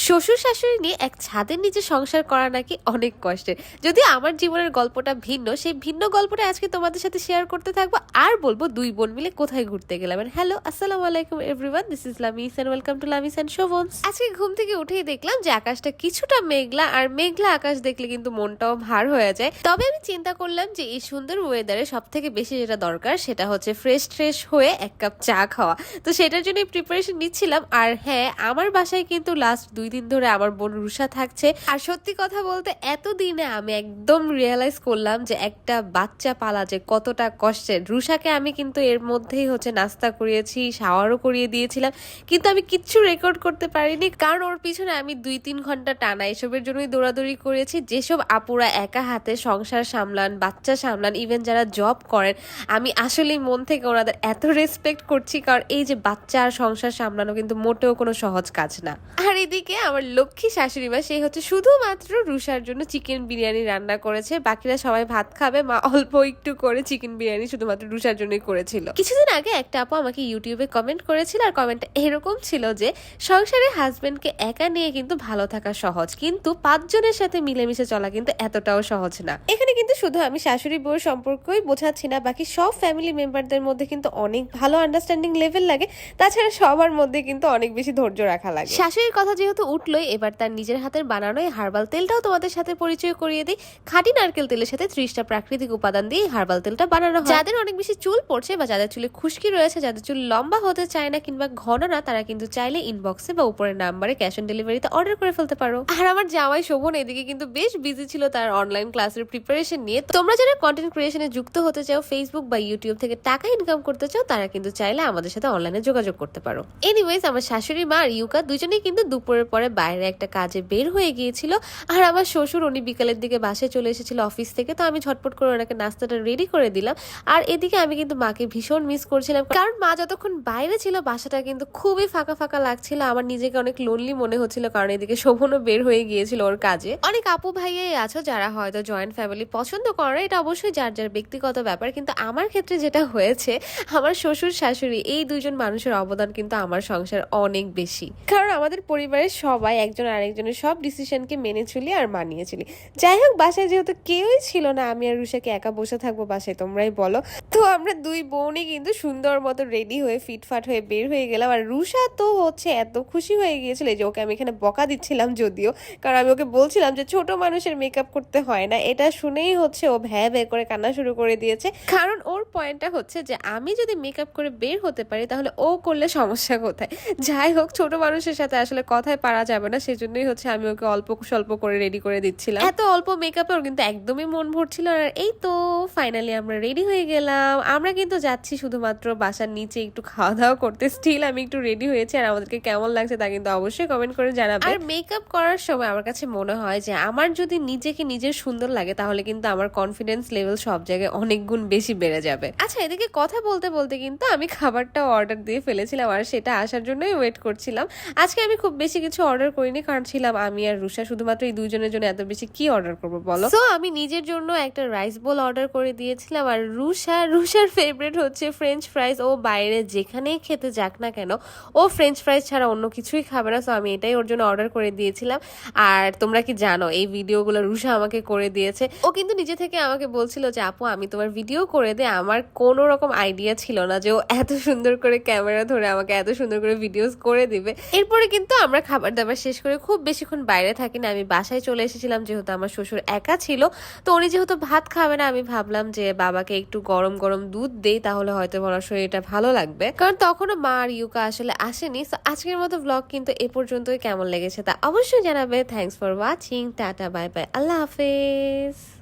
শ্বশুর শাশুড়ি নিয়ে এক ছাদের নিচে সংসার করা নাকি অনেক কষ্টের। যদি আমার জীবনের গল্পটা ভিন্ন, সেই ভিন্ন গল্পটা আজকে তোমাদের সাথে শেয়ার করতে থাকবো আর বলবো দুই বোন মিলে কোথায় ঘুরতে গেলাম। হ্যালো, আসসালামু আলাইকুম everyone, this is Lamis and welcome to Lamis and Shovon's. আজকে ঘুম থেকে উঠেই দেখলাম যে আকাশটা কিছুটা মেঘলা, আর মেঘলা আকাশ দেখলে কিন্তু মনটাও ভার হয়ে যায়। তবে আমি চিন্তা করলাম যে এই সুন্দর ওয়েদারে সব থেকে বেশি যেটা দরকার সেটা হচ্ছে ফ্রেশ হয়ে এক কাপ চা খাওয়া। তো সেটার জন্য প্রিপারেশন নিচ্ছিলাম। আর হ্যাঁ, আমার বাসায় কিন্তু লাস্ট 2 দিন ধরে আমার বোন রুষা থাকছে। আর সত্যি কথা বলতে এতদিনে আমি একদম রিয়েলাইজ করলাম যে একটা বাচ্চা পালা যে কতটা কষ্টের। রুষাকে আমি কিন্তু এর মধ্যেই হচ্ছে নাস্তা করিয়েছি, শাওয়ারও করিয়ে দিয়েছিলাম, কিন্তু আমি কিচ্ছু রেকর্ড করতে পারিনি, কারণ ওর পিছনে আমি 2-3 ঘন্টা টানা এসবের জন্যই দৌড়াদৌড়ি করেছি। যেসব আপুরা একা হাতে সংসার সামলান, বাচ্চা সামলান, ইভেন যারা জব করেন, আমি আসলেই মন থেকে ওনাদের এত রেসপেক্ট করছি, কারণ এই যে বাচ্চা আর সংসার সামলানো কিন্তু মোটেও কোনো সহজ কাজ না। আর এদিকে আমার লক্ষ্মী শাশুড়ি মা, সেই হচ্ছে শুধুমাত্র রুষার জন্য চিকেন বিরিয়ানি রান্না করেছে। বাকিরা সবাই ভাত খাবে, মা অল্প একটু করে চিকেন বিরিয়ানি শুধুমাত্র রুষার জন্যই করেছিল। কিছুদিন আগে একটা আপু আমাকে ইউটিউবে কমেন্ট করেছিল, আর কমেন্টটা এরকম ছিল যে সংসারে হাজবেন্ডকে একা নিয়ে কিন্তু ভালো থাকা সহজ, কিন্তু 5 জনের সাথে মিলেমিশে চলা কিন্তু এতটাও সহজ না। এখানে কিন্তু শুধু আমি শাশুড়ি বউয়ের সম্পর্কই বোঝাচ্ছি না, বাকি সব ফ্যামিলি মেম্বারদের মধ্যে কিন্তু অনেক ভালো আন্ডারস্ট্যান্ডিং লেভেল লাগে। তাছাড়া সবার মধ্যে কিন্তু অনেক বেশি ধৈর্য রাখা লাগে। শাশুড়ির কথা যেহেতু উঠলোই, এবার তার নিজের হাতের বানানো এই হার্বাল তেলটাও তোমাদের সাথে পরিচয় করিয়ে দিই। খাঁটি নারকেল তেলের সাথে 30টা প্রাকৃতিক উপাদান দিয়ে হার্বাল তেলটা বানানো হয়। যাদের অনেক বেশি চুল পড়ছে বা যাদের চুলে খুশকি রয়েছে, যাদের চুল লম্বা হতে চায় না কিংবা ঘন না, তারা কিন্তু চাইলে ইনবক্সে বা উপরের নাম্বারে ক্যাশ অন ডেলিভারিতে অর্ডার করে ফেলতে পারো। আর আমার জামাই শোভন এদিকে কিন্তু বেশ বিজি ছিল তার অনলাইন ক্লাসের প্রিপারেশন নিয়ে। তোমরা যারা কন্টেন্ট ক্রিয়েশনে যুক্ত হতে চাও, ফেসবুক বা ইউটিউব থেকে টাকা ইনকাম করতে চাও, তারা কিন্তু চাইলে আমাদের সাথে অনলাইনে যোগাযোগ করতে পারো। এনিওয়েজ, আমার শাশুড়ি মা আর ইউকা দুজনেই কিন্তু দুপুরের পরে বাইরে একটা কাজে বের হয়ে গিয়েছিল। আর আমার শ্বশুর উনি বিকালের দিকে বাসায় চলে এসেছিল অফিস থেকে, তো আমি ঝটপট করে ওনাকে নাস্তাটা রেডি করে দিলাম। আর এদিকে আমি কিন্তু মাকে ভীষণ মিস করছিলাম, কারণ মা যতক্ষণ বাইরে ছিল বাসাটা কিন্তু খুবই ফাঁকা ফাঁকা লাগছিল। আমার নিজেকে অনেক লোনলি মনে হচ্ছিল, কারণ এদিকে শোভনও বের হয়ে গিয়েছিল ওর কাজে। অনেক আপু ভাইয়াই আছো যারা হয়তো জয়েন্ট ফ্যামিলি পছন্দ করে, এটা অবশ্যই যার যার ব্যক্তিগত ব্যাপার, কিন্তু আমার ক্ষেত্রে যেটা হয়েছে, আমার শ্বশুর শাশুড়ি এই দুইজন মানুষের অবদান কিন্তু আমার সংসার অনেক বেশি। কারণ আমাদের পরিবারের সবাই একজন আরেকজনের সব ডিসিশনকে মেনে চলি আর মানিয়ে চলি। যাই হোক, বাসায় যেহেতু কেউই ছিল না, আমি আর রুষাকে একা বসে থাকবো বাসায়, তোমরাই বলো। তো আমরা দুই বোনই কিন্তু সুন্দর মতো রেডি হয়ে ফিটফাট হয়ে বের হয়ে গেলাম। আর রুষা তো হচ্ছে এত খুশি হয়ে গিয়েছিল যে ওকে আমি এখানে বকা দিচ্ছিলাম যদিও, কারণ আমি ওকে বলছিলাম যে ছোট মানুষের মেকআপ করতে হয় না। এটা শুনেই হচ্ছে ও ভ্যা ভ্যা করে কান্না শুরু করে দিয়েছে, কারণ ওর পয়েন্টটা হচ্ছে যে আমি যদি মেকআপ করে বের হতে পারি তাহলে ও করলে সমস্যা কোথায়। যাই হোক, ছোট মানুষের সাথে আসলে কথায় পারা যাবে না, সেজন্যই হচ্ছে আমি ওকে অল্প স্বল্প করে রেডি করে দিচ্ছিলাম। এত অল্প মেকআপে ওর কিন্তু একদমই মন ভরছিল। আর এই তো ফাইনালি আমরা রেডি হয়ে গেলাম। আমরা কিন্তু যাচ্ছি শুধুমাত্র বাসার নিচে একটু খাওয়া দাওয়া করতে। স্টিল আমি একটু রেডি হয়েছি, আর আমাদেরকে কেমন লাগছে তা কিন্তু অবশ্যই কমেন্ট করে জানাবে। আর মেকআপ করার সময় আমার কাছে মনে হয় যে আমার যদি নিজেকে নিজের সুন্দর লাগে, তাহলে কিন্তু আমার কনফিডেন্স লেভেল সব জায়গায় অনেক গুণ বেশি বেড়ে যাবে। আচ্ছা, এদিকে কথা বলতে বলতে কিন্তু আমি খাবারটা অর্ডার দিয়ে ফেলেছিলাম, আর সেটা আসার জন্যই ওয়েট করছিলাম। আজকে আমি খুব বেশি কিছু অর্ডার করিনি, কারণ ছিলাম আমি আর রুষা, শুধুমাত্র এই দুইজনের জন্য এত বেশি কি অর্ডার করবো বলো। তো আমি নিজের জন্য একটা রাইস বোল অর্ডার করে দিয়েছিলাম। আর রুষার ফেভারিট হচ্ছে ফ্রেঞ্চ ফ্রাইজ। ও বাইরে যেখানেই খেতে যাক না কেন, ও ফ্রেঞ্চ ফ্রাইজ ছাড়া অন্য কিছুই খাবে না। তো আমি এটাই ওর জন্য অর্ডার করে দিয়েছিলাম। আর তোমরা কি জানো, এই ভিডিওগুলো রুষা আমাকে করে দিয়েছে। ও কিন্তু নিজে থেকে আমাকে বলছিল যে আপু আমি তোমার ভিডিও করে দে। আমার কোনো রকম আইডিয়া ছিল না যে ও এত সুন্দর করে ক্যামেরা ধরে আমাকে এত সুন্দর করে ভিডিওস করে দিবে। এরপরে কিন্তু আমরা খাবার দাবার শেষ করে খুব বেশিক্ষণ বাইরে থাকি না, আমি বাসায় চলে এসেছিলাম। যেহেতু আমার শ্বশুর একা ছিল, তো উনি যেহেতু ভাত খাবে না, আমি ভাবলাম যে বাবাকে একটু গরম গরম দুধ দেই, তাহলে হয়তো ওনার শরীরটা ভালো লাগবে, কারণ তখনও মা আর ইউকা আসলে আসেনি। তো আজকের মতো ব্লগ কিন্তু এ পর্যন্তই। কেমন লেগেছে তা অবশ্যই জানাবে। Thanks for watching, tata, bye bye, আল্লাহ হাফেজ।